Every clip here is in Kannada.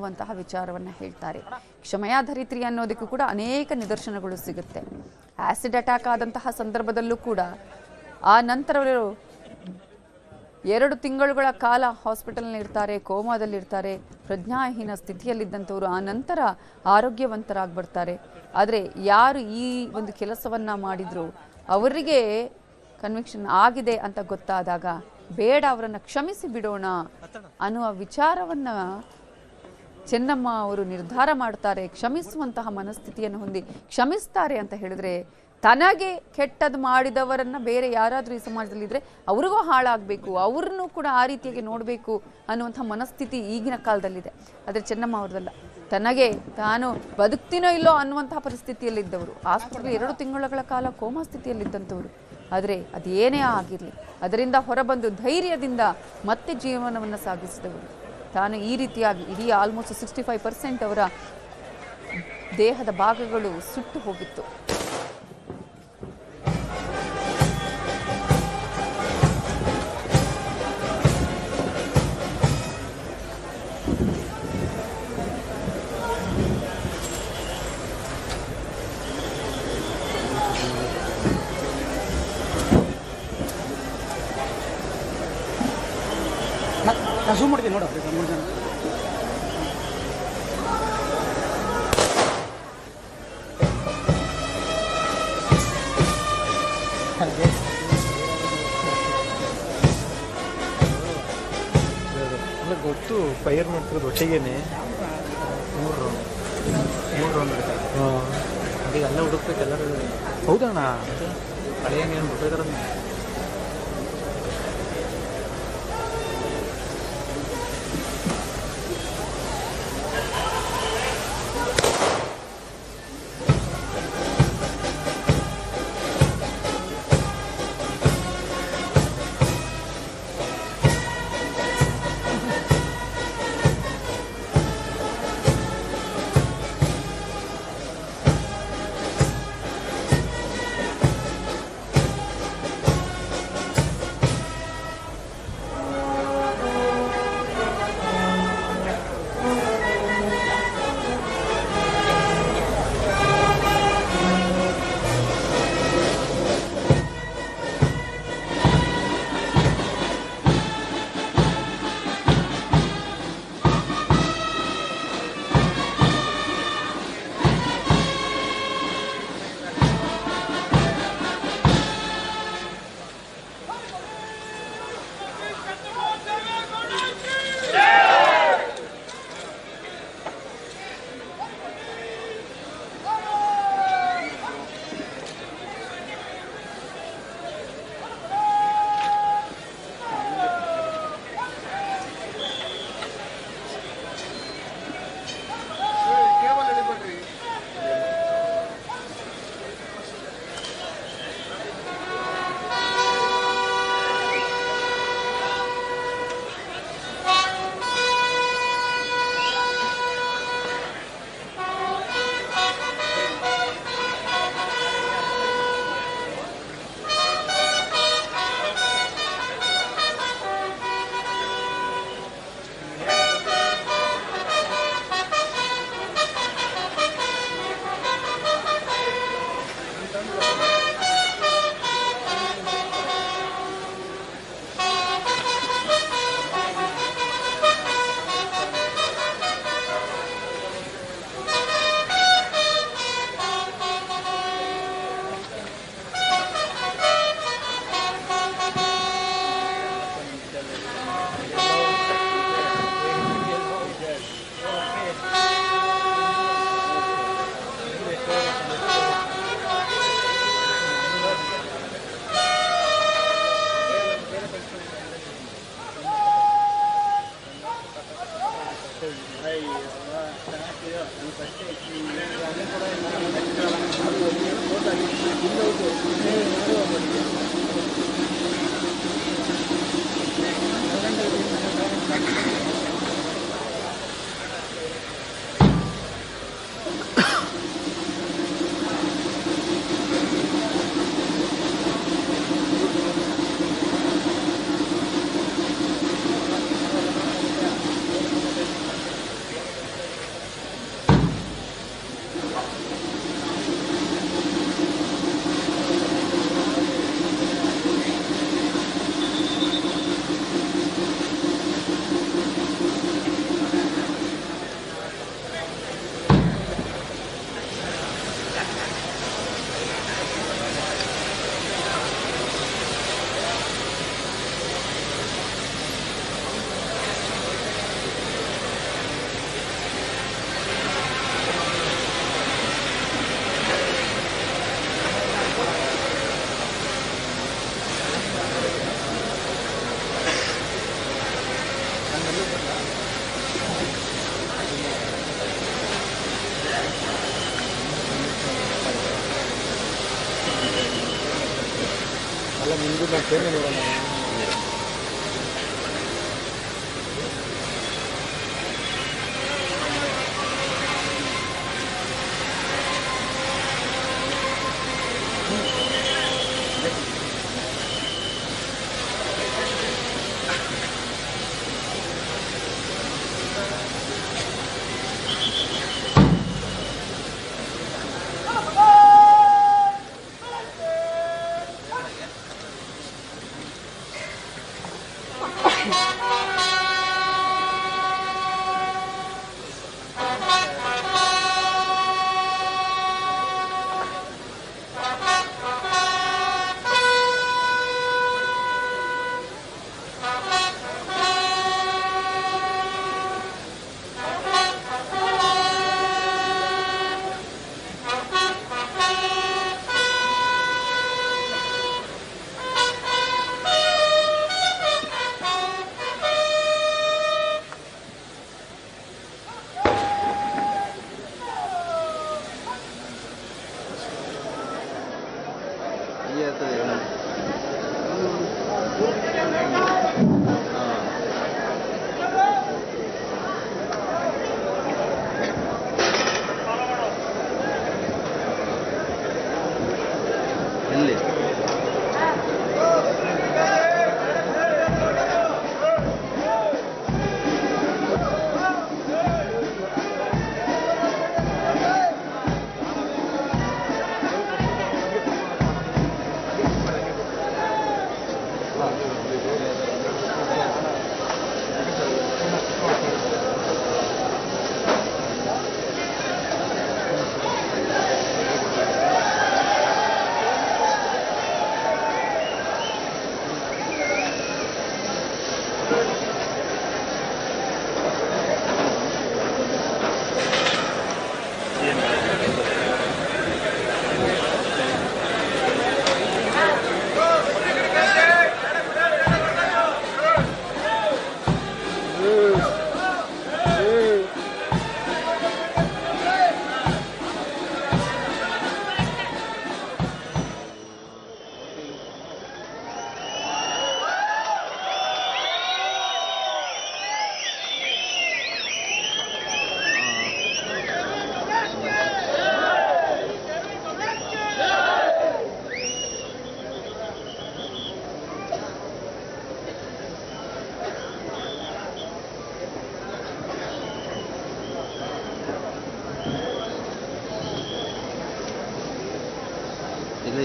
ವಂತಹ ವಿಚಾರವನ್ನು ಹೇಳ್ತಾರೆ. ಕ್ಷಮಯಾಧರಿತ್ರಿ ಅನ್ನೋದಕ್ಕೂ ಕೂಡ ಅನೇಕ ನಿದರ್ಶನಗಳು ಸಿಗುತ್ತೆ. ಆಸಿಡ್ ಅಟ್ಯಾಕ್ ಆದಂತಹ ಸಂದರ್ಭದಲ್ಲೂ ಕೂಡ ಆ ನಂತರ 2 ತಿಂಗಳುಗಳ ಕಾಲ ಹಾಸ್ಪಿಟಲ್ನಲ್ಲಿ ಇರ್ತಾರೆ, ಕೋಮಾದಲ್ಲಿರ್ತಾರೆ, ಪ್ರಜ್ಞಾಹೀನ ಸ್ಥಿತಿಯಲ್ಲಿದ್ದಂಥವ್ರು ಆ ನಂತರ ಆರೋಗ್ಯವಂತರಾಗ್ಬಿಡ್ತಾರೆ. ಆದರೆ ಯಾರು ಈ ಒಂದು ಕೆಲಸವನ್ನ ಮಾಡಿದ್ರು ಅವರಿಗೆ ಕನ್ವಿಕ್ಷನ್ ಆಗಿದೆ ಅಂತ ಗೊತ್ತಾದಾಗ ಬೇಡ ಅವರನ್ನು ಕ್ಷಮಿಸಿ ಬಿಡೋಣ ಅನ್ನುವ ವಿಚಾರವನ್ನ ಚೆನ್ನಮ್ಮ ಅವರು ನಿರ್ಧಾರ ಮಾಡ್ತಾರೆ. ಕ್ಷಮಿಸುವಂತಹ ಮನಸ್ಥಿತಿಯನ್ನು ಹೊಂದಿ ಕ್ಷಮಿಸ್ತಾರೆ ಅಂತ ಹೇಳಿದ್ರೆ ತನಗೆ ಕೆಟ್ಟದ್ದು ಮಾಡಿದವರನ್ನ ಬೇರೆ ಯಾರಾದರೂ ಈ ಸಮಾಜದಲ್ಲಿದ್ದರೆ ಅವ್ರಿಗೂ ಹಾಳಾಗಬೇಕು, ಅವ್ರನ್ನೂ ಕೂಡ ಆ ರೀತಿಯಾಗಿ ನೋಡಬೇಕು ಅನ್ನುವಂಥ ಮನಸ್ಥಿತಿ ಈಗಿನ ಕಾಲದಲ್ಲಿದೆ. ಆದರೆ ಚೆನ್ನಮ್ಮ ಅವ್ರದಲ್ಲ, ತನಗೆ ತಾನು ಬದುಕ್ತೀನೋ ಇಲ್ಲೋ ಅನ್ನುವಂತಹ ಪರಿಸ್ಥಿತಿಯಲ್ಲಿದ್ದವರು, ಆಸ್ಪತ್ರೆ 2 ತಿಂಗಳ ಕಾಲ ಕೋಮಾ ಸ್ಥಿತಿಯಲ್ಲಿದ್ದಂಥವ್ರು. ಆದರೆ ಅದೇನೇ ಆಗಿರಲಿ ಅದರಿಂದ ಹೊರಬಂದು ಧೈರ್ಯದಿಂದ ಮತ್ತೆ ಜೀವನವನ್ನು ಸಾಗಿಸಿದವರು. ತಾನು ಈ ರೀತಿಯಾಗಿ ಇಡೀ ಆಲ್ಮೋಸ್ಟ್ 65% ಅವರ ದೇಹದ ಭಾಗಗಳು ಸುಟ್ಟು ಹೋಗಿತ್ತು. ಝೂಮ್ ಮಾಡ್ತೀನಿ ನೋಡು 3 ಜನ. ಗೊತ್ತು ಫೈರ್ ಮಾಡ್ತಿರೋದು ಒಟ್ಟಿಗೆನೆ 3 ರೌಂಡ್ ಅದೀಗ ಅಲ್ಲೇ ಹುಡುಕ್ಬೇಕು ಎಲ್ಲರೂ. ಹೌದಣ್ಣ, ಹಳೆಯಂಗೇನು ಬಿಟ್ಟಿದಾರ.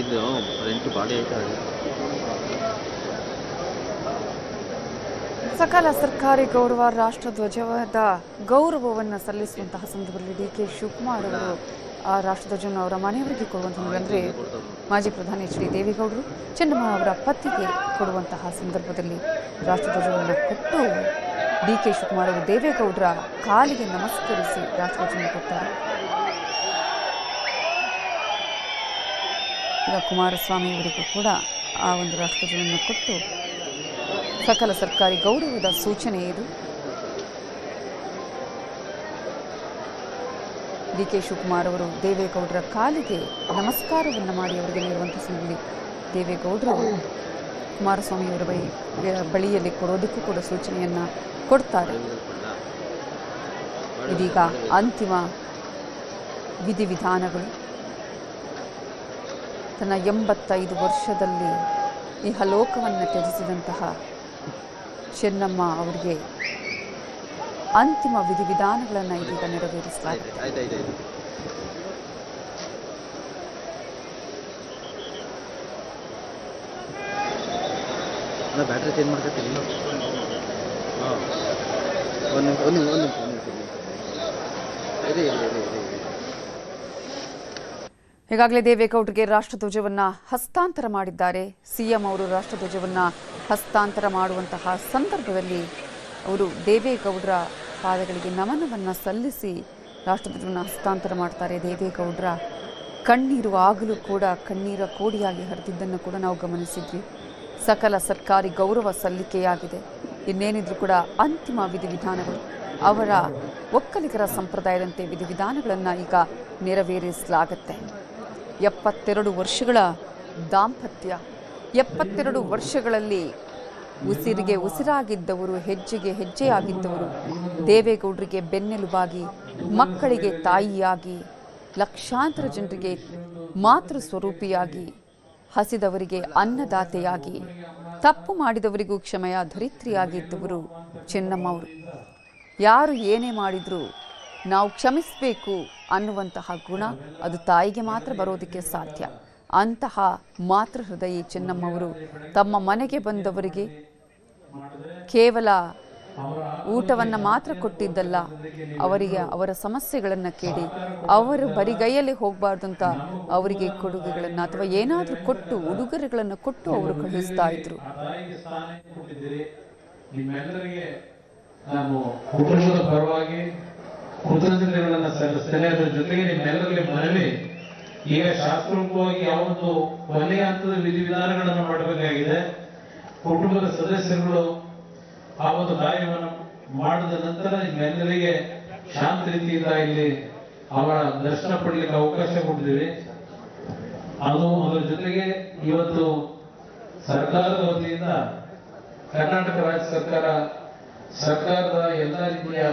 ಇದು ರೆಂಟ್ ಬಾಡಿ ಆಯ್ತು. ಸಕಲ ಸರ್ಕಾರಿ ಗೌರವ ರಾಷ್ಟ್ರಧ್ವಜದ ಗೌರವವನ್ನು ಸಲ್ಲಿಸುವಂತಹ ಸಂದರ್ಭದಲ್ಲಿ ಡಿ.ಕೆ. ಶಿವಕುಮಾರ್ ಅವರು ಆ ರಾಷ್ಟ್ರಧ್ವಜವನ್ನು ಅವರ ಮನೆಯವರಿಗೆ ಕೊಡುವಂತಹ ಅಂದರೆ ಮಾಜಿ ಪ್ರಧಾನಿ ಎಚ್ ಡಿ ದೇವೇಗೌಡರು ಚೆನ್ನಮ್ಮ ಅವರ ಪತಿಗೆ ಕೊಡುವಂತಹ ಸಂದರ್ಭದಲ್ಲಿ ರಾಷ್ಟ್ರಧ್ವಜವನ್ನು ಕೊಟ್ಟು ಡಿ.ಕೆ. ಶಿವಕುಮಾರ್ ಅವರು ದೇವೇಗೌಡರ ಕಾಲಿಗೆ ನಮಸ್ಕರಿಸಿ ರಾಷ್ಟ್ರಧ್ವಜವನ್ನು ಕೊಡ್ತಾರೆ. ಈಗ ಕುಮಾರಸ್ವಾಮಿ ಅವರಿಗೂ ಕೂಡ ಆ ಒಂದು ರಾಷ್ಟ್ರಧ್ವಜವನ್ನು ಕೊಟ್ಟು ಸಕಲ ಸರ್ಕಾರಿ ಗೌರವದ ಸೂಚನೆ ಇದು. ಡಿ.ಕೆ. ಶಿವಕುಮಾರ್ ಅವರು ದೇವೇಗೌಡರ ಕಾಲಿಗೆ ನಮಸ್ಕಾರವನ್ನು ಮಾಡಿ ಅವರಿಗೆ ನೀಡುವಂತಹ ಸಂದರ್ಭದಲ್ಲಿ ದೇವೇಗೌಡರು ಕುಮಾರಸ್ವಾಮಿಯವರ ಬಳಿಯಲ್ಲಿ ಕೊಡೋದಕ್ಕೂ ಕೂಡ ಸೂಚನೆಯನ್ನು ಕೊಡ್ತಾರೆ. ಇದೀಗ ಅಂತಿಮ ವಿಧಿವಿಧಾನಗಳು. ತನ್ನ 85 ವರ್ಷದಲ್ಲಿ ಇಹಲೋಕವನ್ನು ತ್ಯಜಿಸಿದಂತಹ ಚೆನ್ನಮ್ಮ ಅವರಿಗೆ ಅಂತಿಮ ವಿಧಿವಿಧಾನಗಳನ್ನು ಇದೀಗ ನೆರವೇರಿಸಲಾಗಿದೆ. ಬ್ಯಾಟ್ರಿ ಚೇಂಜ್ ಮಾಡ್ಕೊತೀನಿ. ಈಗಾಗಲೇ ದೇವೇಗೌಡರಿಗೆ ರಾಷ್ಟ್ರಧ್ವಜವನ್ನು ಹಸ್ತಾಂತರ ಮಾಡಿದ್ದಾರೆ. ಸಿಎಂ ಅವರು ರಾಷ್ಟ್ರಧ್ವಜವನ್ನು ಹಸ್ತಾಂತರ ಮಾಡುವಂತಹ ಸಂದರ್ಭದಲ್ಲಿ ಅವರು ದೇವೇಗೌಡರ ಪಾದಗಳಿಗೆ ನಮನವನ್ನು ಸಲ್ಲಿಸಿ ರಾಷ್ಟ್ರಧ್ವಜವನ್ನು ಹಸ್ತಾಂತರ ಮಾಡ್ತಾರೆ. ದೇವೇಗೌಡರ ಕಣ್ಣೀರು ಆಗಲೂ ಕೂಡ ಕಣ್ಣೀರ ಕೋಡಿಯಾಗಿ ಹರಿದಿದ್ದನ್ನು ಕೂಡ ನಾವು ಗಮನಿಸಿದ್ವಿ. ಸಕಲ ಸರ್ಕಾರಿ ಗೌರವ ಸಲ್ಲಿಕೆಯಾಗಿದೆ. ಇನ್ನೇನಿದ್ರು ಕೂಡ ಅಂತಿಮ ವಿಧಿವಿಧಾನಗಳು, ಅವರ ಒಕ್ಕಲಿಗರ ಸಂಪ್ರದಾಯದಂತೆ ವಿಧಿವಿಧಾನಗಳನ್ನು ಈಗ ನೆರವೇರಿಸಲಾಗುತ್ತೆ. 72 ವರ್ಷಗಳ ದಾಂಪತ್ಯ 72 ವರ್ಷಗಳಲ್ಲಿ ಉಸಿರಿಗೆ ಉಸಿರಾಗಿದ್ದವರು, ಹೆಜ್ಜೆಗೆ ಹೆಜ್ಜೆಯಾಗಿದ್ದವರು, ದೇವೇಗೌಡರಿಗೆ ಬೆನ್ನೆಲುಬಾಗಿ, ಮಕ್ಕಳಿಗೆ ತಾಯಿಯಾಗಿ, ಲಕ್ಷಾಂತರ ಜನರಿಗೆ ಮಾತೃ ಸ್ವರೂಪಿಯಾಗಿ, ಹಸಿದವರಿಗೆ ಅನ್ನದಾತೆಯಾಗಿ, ತಪ್ಪು ಮಾಡಿದವರಿಗೂ ಕ್ಷಮೆಯ ಧರಿತ್ರಿಯಾಗಿದ್ದವರು ಚೆನ್ನಮ್ಮವರು. ಯಾರು ಏನೇ ಮಾಡಿದರೂ ನಾವು ಕ್ಷಮಿಸಬೇಕು ಅನ್ನುವಂತಹ ಗುಣ ಅದು ತಾಯಿಗೆ ಮಾತ್ರ ಬರೋದಕ್ಕೆ ಸಾಧ್ಯ. ಅಂತಹ ಮಾತೃ ಹೃದಯಿ ಚೆನ್ನಮ್ಮವರು ತಮ್ಮ ಮನೆಗೆ ಬಂದವರಿಗೆ ಕೇವಲ ಊಟವನ್ನು ಮಾತ್ರ ಕೊಟ್ಟಿದ್ದಲ್ಲ, ಅವರಿಗೆ ಅವರ ಸಮಸ್ಯೆಗಳನ್ನು ಕೇಳಿ ಅವರು ಬರಿಗೈಯಲ್ಲಿ ಹೋಗಬಾರ್ದು ಅಂತ ಅವರಿಗೆ ಕೊಡುಗೆಗಳನ್ನು ಅಥವಾ ಏನಾದರೂ ಕೊಟ್ಟು ಉಡುಗೊರೆಗಳನ್ನು ಕೊಟ್ಟು ಅವರು ಕಳಿಸ್ತಾ ಇದ್ರು. ನಿಮ್ಮೆಲ್ಲರಿಗೆ ನಾನು ಕುಟುಂಬದ ಪರವಾಗಿ ಕೃತಜ್ಞತೆಗಳನ್ನು ಸಲ್ಲಿಸ್ತೇನೆ. ಅದರ ಜೊತೆಗೆ ನಿಮ್ಮೆಲ್ಲರಿಗೆ ಮನವಿ, ಈಗ ಶಾಸ್ತ್ರೋಕ್ತವಾಗಿ ಯಾವೊಂದು ಕೊನೆಯ ಹಂತದ ವಿಧಿವಿಧಾನಗಳನ್ನು ಮಾಡಬೇಕಾಗಿದೆ. ಕುಟುಂಬದ ಸದಸ್ಯರುಗಳು ಆ ಒಂದು ಕಾರ್ಯವನ್ನು ಮಾಡಿದ ನಂತರ ನಿಮ್ಮೆಲ್ಲರಿಗೆ ಶಾಂತ ರೀತಿಯಿಂದ ಇಲ್ಲಿ ಅವರ ದರ್ಶನ ಪಡೆಯಲಿಕ್ಕೆ ಅವಕಾಶ ಕೊಟ್ಟಿದ್ದೀವಿ. ಅದರ ಜೊತೆಗೆ ಇವತ್ತು ಸರ್ಕಾರದ ವತಿಯಿಂದ ಕರ್ನಾಟಕ ರಾಜ್ಯ ಸರ್ಕಾರದ ಎಲ್ಲ ರೀತಿಯ